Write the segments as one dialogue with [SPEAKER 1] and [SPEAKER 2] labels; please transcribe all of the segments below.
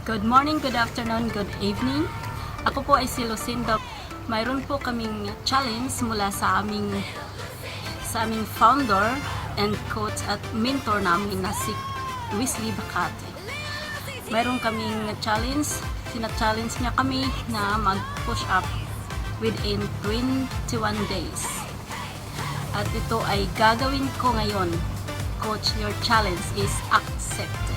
[SPEAKER 1] Good morning, good afternoon, good evening. Ako po ay si Lucinda. Mayroon po kaming challenge mula sa aming founder and coach at mentor namin na si Wesley Bacate. Mayroon kaming challenge, sina-challenge niya kami na mag-push up within 21 days. At ito ay gagawin ko ngayon. Coach, your challenge is accepted.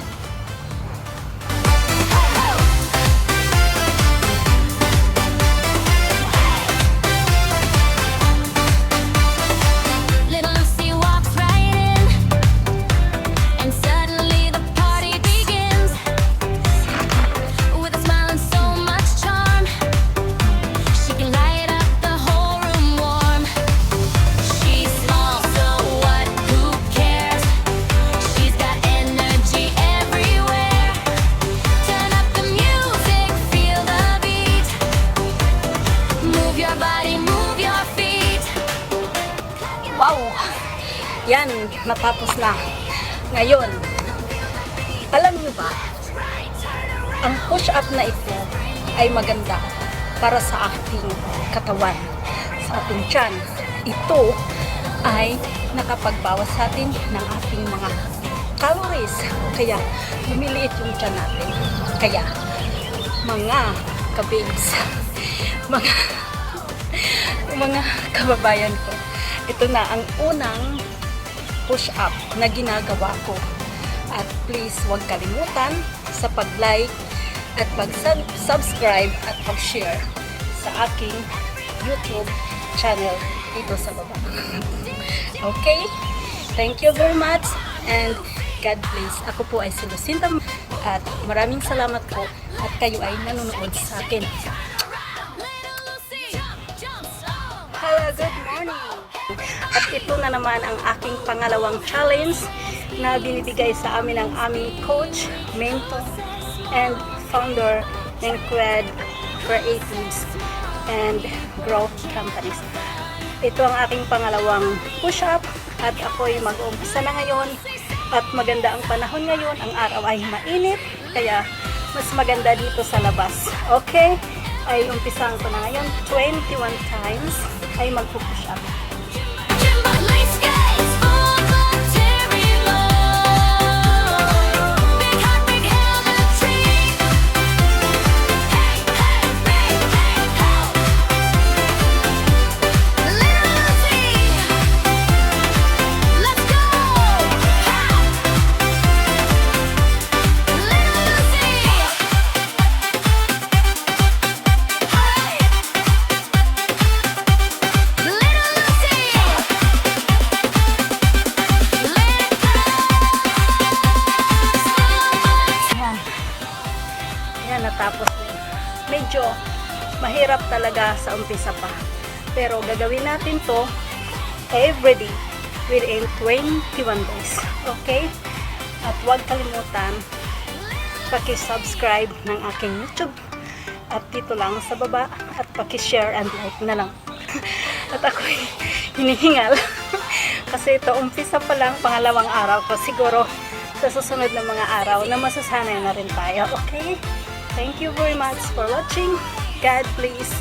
[SPEAKER 1] Wow! Yan, natapos na. Ngayon, alam niyo ba, ang push-up na ito ay maganda para sa ating katawan, sa ating tiyan. Ito ay nakapagbawas sa atin ng ating mga calories. Kaya, lumiliit yung tiyan natin. Kaya, mga kababes, mga kababayan ko, ito na ang unang push-up na ginagawa ko. At please, huwag kalimutan sa pag-like at pag-subscribe at pag-share sa aking YouTube channel dito sa baba. Okay? Thank you very much and God bless. Ako po ay si Lucinda at maraming salamat po at kayo ay nanonood sa akin. Hello, good morning! At ito na naman ang aking pangalawang challenge na binibigay sa amin ng aming coach, mentor, and founder ng Quad Creatives and Growth Companies. Ito ang aking pangalawang push-up at ako'y mag-uumpisa na ngayon at maganda ang panahon ngayon. Ang araw ay mainit kaya mas maganda dito sa labas. Okay? Ay umpisahan ko na ngayon 21 times ay magpupush up. Natapos na. Medyo mahirap talaga sa umpisa pa. Pero gagawin natin to everyday within 21 days. Okay? At huwag kalimutan paki-subscribe ng aking YouTube. At dito lang sa baba at paki-share and like na lang. At ako'y hinihingal. Kasi ito umpisa pa lang, pangalawang araw ko. Siguro sa susunod na mga araw na masasanay na rin tayo. Okay? Thank you very much for watching. God bless.